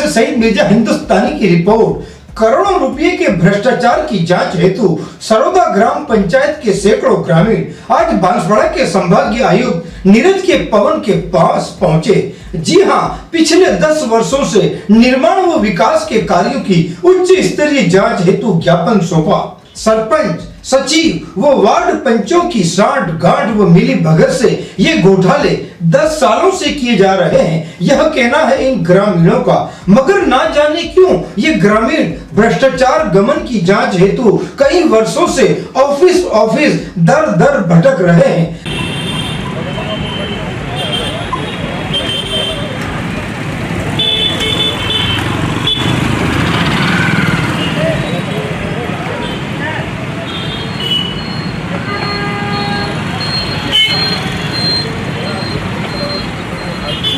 से शहीद मिर्जा हिंदुस्तानी की रिपोर्ट। करोड़ों रुपए के भ्रष्टाचार की जांच हेतु सरोदा ग्राम पंचायत के सैकड़ों ग्रामीण आज बांसवाड़ा के संभागीय आयुक्त नीरज के पवन के पास पहुंचे। जी हां, पिछले 10 वर्षों से निर्माण व विकास के कार्यों की उच्च स्तरीय जांच हेतु ज्ञापन सौंपा। सरपंच, सचिव व वार्ड पंचों की सांठ गांठ व मिली भगत से ये घोटाले 10 सालों से किए जा रहे हैं, यह कहना है इन ग्रामीणों का। मगर ना जाने क्यों ये ग्रामीण भ्रष्टाचार गमन की जांच हेतु कई वर्षों से ऑफिस दर दर भटक रहे हैं।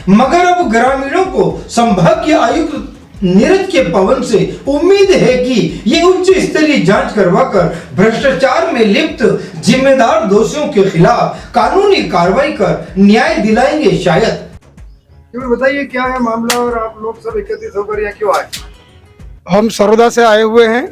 मगर अब ग्रामीणों को संभागीय आयुक्त नीरज के पवन से उम्मीद है कि ये उच्च स्तरीय जांच करवाकर भ्रष्टाचार में लिप्त जिम्मेदार दोषियों के खिलाफ कानूनी कार्रवाई कर न्याय दिलाएंगे। शायद बताइए क्या है मामला और आप लोग सब एकत्रित होकर यहाँ क्यों आए? हम सरोदा से आए हुए हैं।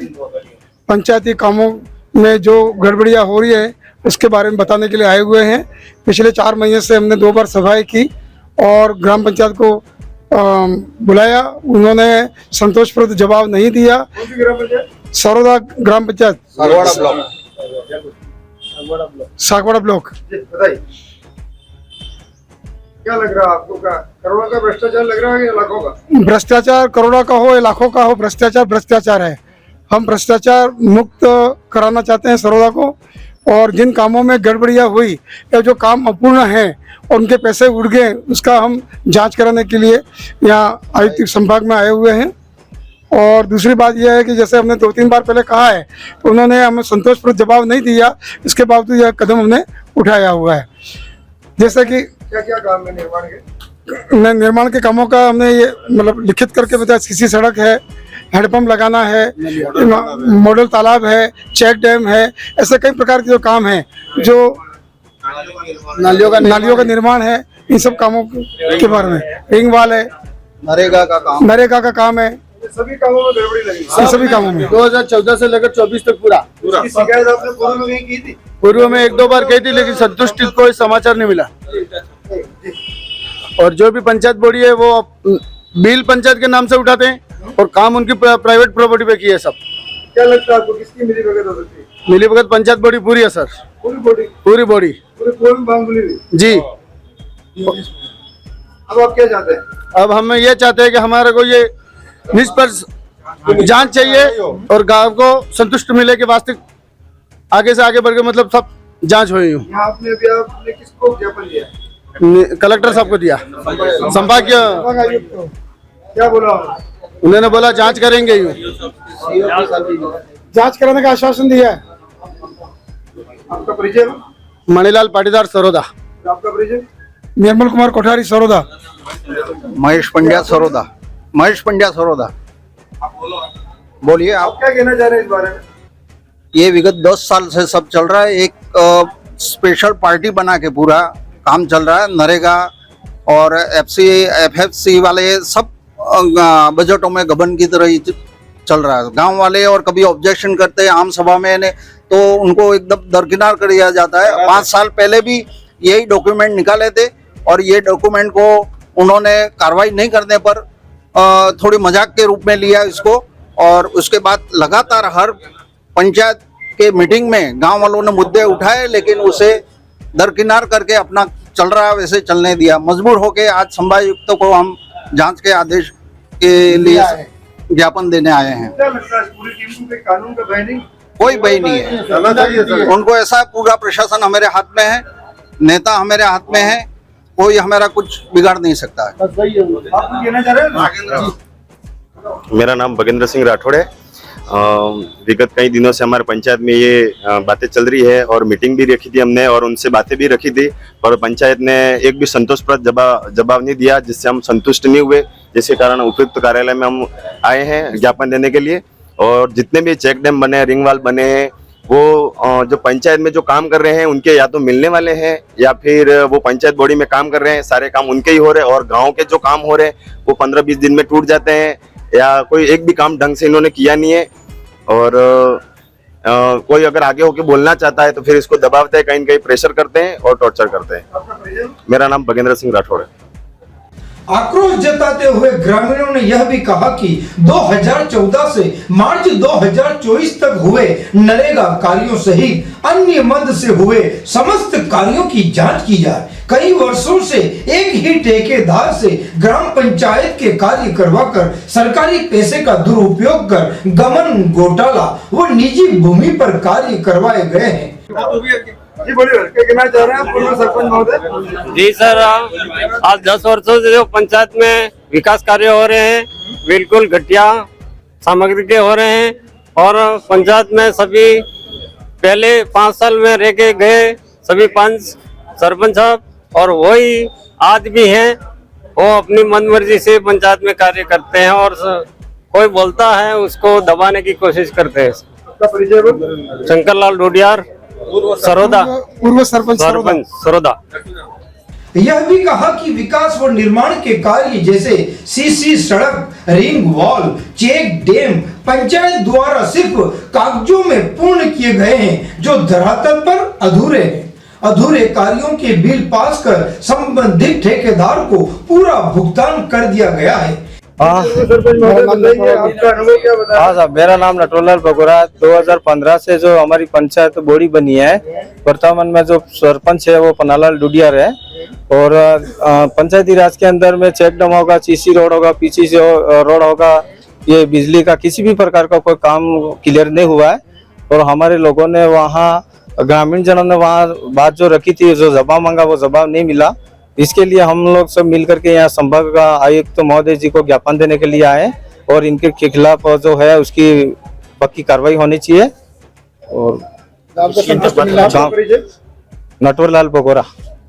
पंचायती कामों में जो गड़बड़ियाँ हो रही है उसके बारे में बताने के लिए आए हुए हैं। पिछले 4 महीने से हमने 2 बार सभाएं की और ग्राम पंचायत को बुलाया, उन्होंने संतोषप्रद जवाब नहीं दिया। सरोदा ग्राम पंचायत, सागवाड़ा ब्लॉक। बताइए क्या लग रहा है आपको? का करोड़ों का भ्रष्टाचार लग रहा है या लाखों का? भ्रष्टाचार करोड़ों का हो या लाखों का हो, भ्रष्टाचार है। हम भ्रष्टाचार मुक्त कराना चाहते हैं सरोदा को, और जिन कामों में गड़बड़ियाँ हुई या जो काम अपूर्ण हैं और उनके पैसे उड़ गए, उसका हम जांच कराने के लिए यहाँ आयुक्त संभाग में आए हुए हैं। और दूसरी बात यह है कि जैसे हमने 2-3 बार पहले कहा है तो उन्होंने हमें संतोषप्रद जवाब नहीं दिया, इसके बावजूद यह कदम हमने उठाया हुआ है। जैसे कि क्या काम है निर्माण के कामों का हमने ये मतलब लिखित करके बताया। सीसी सड़क है, हैंडपंप लगाना है, मॉडल तालाब है, चेक डैम है, ऐसे कई प्रकार के जो काम हैं, जो नालियों का निर्माण है, इन सब कामों के बारे में। रिंग वाल है, नरेगा का काम है, सभी कामों में गड़बड़ी लगी। सभी कामों में 2014 से लेकर 24 तक पूरा शिकायत आपने पूर्व में की थी? पूर्व में 1-2 बार की थी, लेकिन संतुष्टि कोई समाचार नहीं मिला। और जो भी पंचायत बॉडी है वो बिल पंचायत के नाम से उठाते हैं और काम उनकी प्राइवेट प्रॉपर्टी पे की है सब। क्या लगता है आपको किसकी मिलीभगत हो सकती है? मिलीभगत पंचायत बॉडी पूरी है सर, पूरी बॉडी जी। अब आप क्या चाहते हैं? अब हम ये चाहते हैं कि हमारे को ये निष्पक्ष जांच चाहिए और गांव को संतुष्ट मिले कि वास्तविक आगे से आगे बढ़ के मतलब सब जांच हुई। आपने किसको ज्ञापन दिया? कलेक्टर साहब को दिया, संभागीय। क्या बोला उन्होंने? बोला जांच करेंगे, जांच कराने का आश्वासन दिया है। आपका परिचय? मणिलाल पाटीदार, सरोदा। आपका परिचय? निर्मल कुमार कोठारी, सरोदा। महेश पंड्या, सरोदा। बोलिए आप क्या कहना चाह रहे हैं इस बारे में? ये विगत 10 साल से सब चल रहा है। एक स्पेशल पार्टी बना के पूरा काम चल रहा है। नरेगा और FFC वाले सब बजटों में गबन की तरह ही चल रहा है। गांव वाले और कभी ऑब्जेक्शन करते हैं आम सभा में तो उनको एकदम दरकिनार कर दिया जाता है। 5 साल पहले भी यही डॉक्यूमेंट निकाले थे और ये डॉक्यूमेंट को उन्होंने कार्रवाई नहीं करने पर थोड़ी मजाक के रूप में लिया इसको, और उसके बाद लगातार हर पंचायत के मीटिंग में गांव वालों ने मुद्दे उठाए, लेकिन उसे दरकिनार करके अपना चल रहा है वैसे चलने दिया। मजबूर होके आज संभागायुक्त को हम जांच के आदेश के लिए ज्ञापन देने आए हैं। क्या लगता है पूरी टीम को कानून का भय नहीं? कोई भय नहीं है उनको। ऐसा पूरा प्रशासन हमारे हाथ में है, नेता हमारे हाथ में है, कोई हमारा कुछ बिगाड़ नहीं सकता है। आप कहना चाह रहे हैं? मेरा नाम बगेंद्र सिंह राठौड़ है। विगत कई दिनों से हमारे पंचायत में ये बातें चल रही है और मीटिंग भी रखी थी हमने और उनसे बातें भी रखी थी, पर पंचायत ने एक भी संतोषप्रद जवाब नहीं दिया, जिससे हम संतुष्ट नहीं हुए। जिसके कारण उपयुक्त कार्यालय में हम आए हैं ज्ञापन देने के लिए। और जितने भी चेक डैम बने, रिंग वाल बने हैं, वो जो पंचायत में जो काम कर रहे हैं उनके या तो मिलने वाले हैं या फिर वो पंचायत बॉडी में काम कर रहे हैं, सारे काम उनके ही हो रहे हैं, और गांव के जो काम हो रहे हैं वो 15-20 दिन में टूट जाते हैं, या कोई एक भी काम ढंग से इन्होंने किया नहीं है। और कोई अगर आगे होके बोलना चाहता है तो फिर इसको दबावते हैं, कहीं न कहीं प्रेशर करते हैं और टॉर्चर करते हैं। मेरा नाम बगेंद्र सिंह राठौड़ है। आक्रोश जताते हुए ग्रामीणों ने यह भी कहा कि 2014 से मार्च 2024 तक हुए नरेगा कार्यों सहित अन्य मद से हुए समस्त कार्यों की जांच की जाए। कई वर्षों से एक ही ठेकेदार से ग्राम पंचायत के कार्य करवाकर सरकारी पैसे का दुरुपयोग कर गमन घोटाला व निजी भूमि पर कार्य करवाए गए हैं। जी बोलिए, क्या कहना चाह रहे हैं पूर्व सरपंच महोदय? जी सर, आज 10 वर्षों से जो पंचायत में विकास कार्य हो रहे हैं बिल्कुल घटिया सामग्री के हो रहे हैं, और पंचायत में सभी पहले 5 साल में रह के गए सभी 5 सरपंच साहब, और वही आज भी हैं, वो अपनी मनमर्जी से पंचायत में कार्य करते हैं और कोई बोलता है उसको दबाने की कोशिश करते हैं। शंकर लाल डोडियार, सरोदा, पूर्व सरपंच सरोदा। यह भी कहा कि विकास व निर्माण के कार्य जैसे सीसी सड़क, ring wall, check dam panchayat द्वारा सिर्फ कागजों में पूर्ण किए गए हैं, जो धरातल पर अधूरे हैं। अधूरे कार्यों के बिल पास कर संबंधित ठेकेदार को पूरा भुगतान कर दिया गया है। सरपंच महोदय बताइए, आपका अनुभव क्या बता? हाँ साहब, मेरा नाम नटवरलाल बगोरा। 2015 से जो हमारी पंचायत बॉडी बनी है, वर्तमान में जो सरपंच है वो पन्नालाल डुडियार है, और पंचायती राज के अंदर में चेक डैम होगा, सीसी रोड होगा, पीसीसी रोड होगा, ये बिजली का किसी भी प्रकार का कोई काम क्लियर नहीं हुआ है। और हमारे लोगों ने वहाँ, ग्रामीण जनों ने वहाँ बात जो रखी थी, जो जवाब मांगा वो जवाब नहीं मिला। इसके लिए हम लोग सब मिलकर के यहाँ संभाग का आयुक्त महोदय जी को ज्ञापन देने के लिए आए, और इनके खिलाफ जो है उसकी पक्की कार्रवाई होनी चाहिए। और नटवरलाल बगोरा,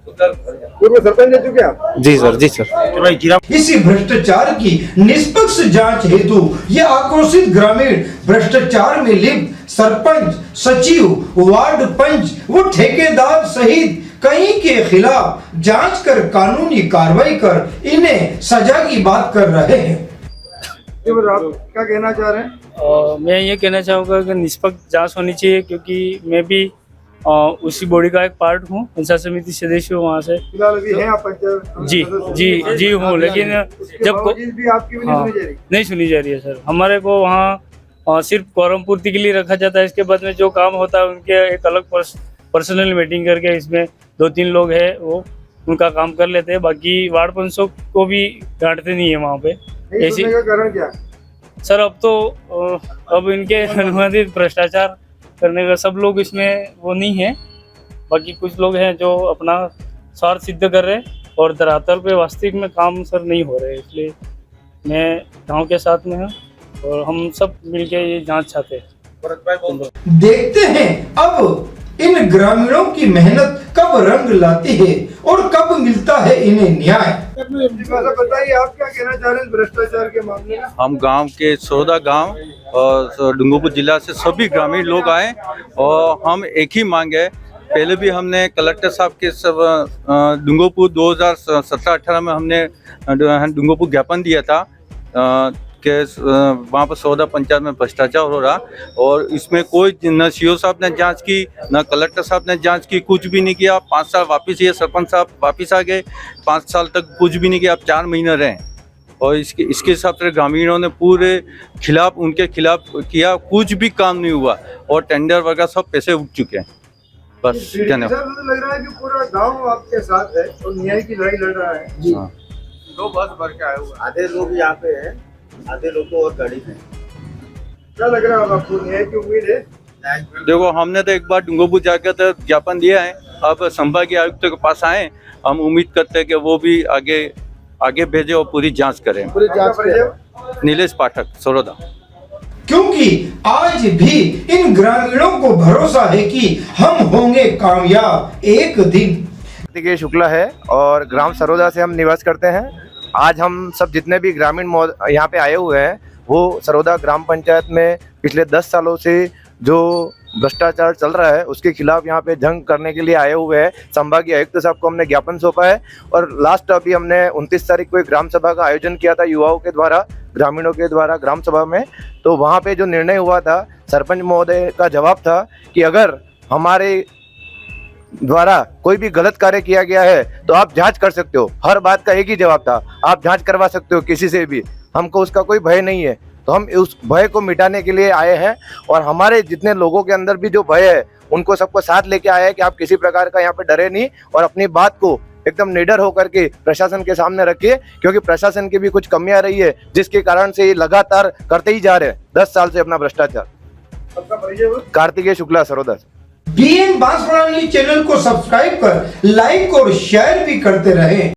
पूर्व सरपंच रह चुके आप? जी सर, जी सर। इसी भ्रष्टाचार की निष्पक्ष जांच हेतु ये आक्रोशित ग्रामीण भ्रष्टाचार में लिप्त सरपंच, सचिव, वार्ड पंच व ठेकेदार सहित कई के खिलाफ जांच कर कानूनी कार्रवाई कर इन्हें सजा की बात कर रहे हैं। आप क्या कहना चाह रहे हैं? मैं ये कहना चाहूँगा कि निष्पक्ष जांच होनी चाहिए, क्योंकि मैं भी उसी बॉडी का एक पार्ट हूँ, पंचायत समिति सदस्य हूँ वहाँ से। फिलहाल अभी हैं आप पंचायत? जी हूँ, लेकिन जब भी आपकी भी नहीं सुनी जा रही? नहीं सुनी जा रही है सर। हमारे को वहाँ सिर्फ क्वारम पूर्ति के लिए रखा जाता है, इसके बाद में जो काम होता है उनके एक अलग पर्सनल मीटिंग करके इसमें 2-3 लोग हैं वो उनका काम कर लेते हैं, बाकी वार्ड पंचों को भी डांटते नहीं है वहाँ पे। ऐसी का कारण क्या सर? अब इनके अनुमोदित भ्रष्टाचार करने का सब लोग इसमें वो नहीं है, बाकी कुछ लोग हैं जो अपना स्वार्थ सिद्ध कर रहे हैं, और धरातल पे वास्तविक में काम सर नहीं हो रहे। इसलिए मैं गांव के साथ में हूँ और हम सब मिलके ये जांच चाहते हैं। देखते हैं अब इन ग्रामीणों की मेहनत कब रंग लाती है और कब मिलता है इन्हें न्याय। बताइए, आप क्या कहना चाह रहे हैं भ्रष्टाचार के मामले में? हम गांव के सरोदा गांव और डूंगरपुर जिला से सभी ग्रामीण लोग आए, और हम एक ही मांग है। पहले भी हमने कलेक्टर साहब के सब डूंगरपुर 2017-18 में हमने डूंगरपुर ज्ञापन दिया था कि वहाँ पर सरोदा पंचायत में भ्रष्टाचार हो रहा, और इसमें कोई न सीओ साहब ने जांच की, न कलेक्टर साहब ने जांच की, कुछ भी नहीं किया। 5 साल वापस ये सरपंच साहब वापस आ गए, 5 साल तक कुछ भी नहीं किया। अब 4 महीने रहे, और इसके हिसाब से ग्रामीणों ने पूरे खिलाफ, उनके खिलाफ किया, कुछ भी काम नहीं हुआ, और टेंडर वगैरह सब पैसे उठ चुके हैं। बस धन्यवाद। लग रहा है कि पूरा गाँव आपके साथ है और न्याय की लड़ाई लड़ रहा है। जी। 2 बस भर के आए हुए, आधे लोग यहाँ पे हैं, आधे लोग तो और गाड़ी में। क्या लग रहा है आपको, न्याय की उम्मीद है? देखो, हमने तो एक बार डूंगरपुर जाकर तो ज्ञापन दिया है, अब संभागीय आयुक्त के पास आए, हम उम्मीद करते हैं कि वो भी आगे भेजे और पूरी जांच करें। पूरी जांच करें। नीलेश पाठक, सरोदा। क्योंकि आज भी इन ग्रामीणों को भरोसा है कि हम होंगे कामयाब एक दिन। कार्तिकेय शुक्ला है और ग्राम सरोदा से हम निवास करते हैं। आज हम सब जितने भी ग्रामीण यहाँ पे आए हुए हैं, वो सरोदा ग्राम पंचायत में पिछले 10 सालों से जो भ्रष्टाचार चल रहा है उसके खिलाफ यहाँ पे जंग करने के लिए आए हुए हैं। संभागीय आयुक्त साहब को हमने ज्ञापन सौंपा है और लास्ट अभी हमने 29 तारीख को एक ग्राम सभा का आयोजन किया था युवाओं के द्वारा, ग्रामीणों के द्वारा ग्राम सभा में। तो वहाँ पे जो निर्णय हुआ था, सरपंच महोदय का जवाब था कि अगर हमारे द्वारा कोई भी गलत कार्य किया गया है तो आप जांच कर सकते हो। हर बात का एक ही जवाब था, आप जांच करवा सकते हो किसी से भी, हमको उसका कोई भय नहीं है। तो हम उस भय को मिटाने के लिए आए हैं और हमारे जितने लोगों के अंदर भी जो भय है उनको सबको साथ लेके आए हैं कि आप किसी प्रकार का यहाँ पे डरे नहीं और अपनी बात को एकदम निडर होकर के प्रशासन के सामने रखिए, क्योंकि प्रशासन की भी कुछ कमियां रही है जिसके कारण से ये लगातार करते ही जा रहे हैं 10 साल से अपना भ्रष्टाचार। आपका परिचय हो? कार्तिकेय शुक्ला, सरोदा से। बीएन बांसवाड़ा न्यूज चैनल को सब्सक्राइब कर लाइक और शेयर भी करते रहें।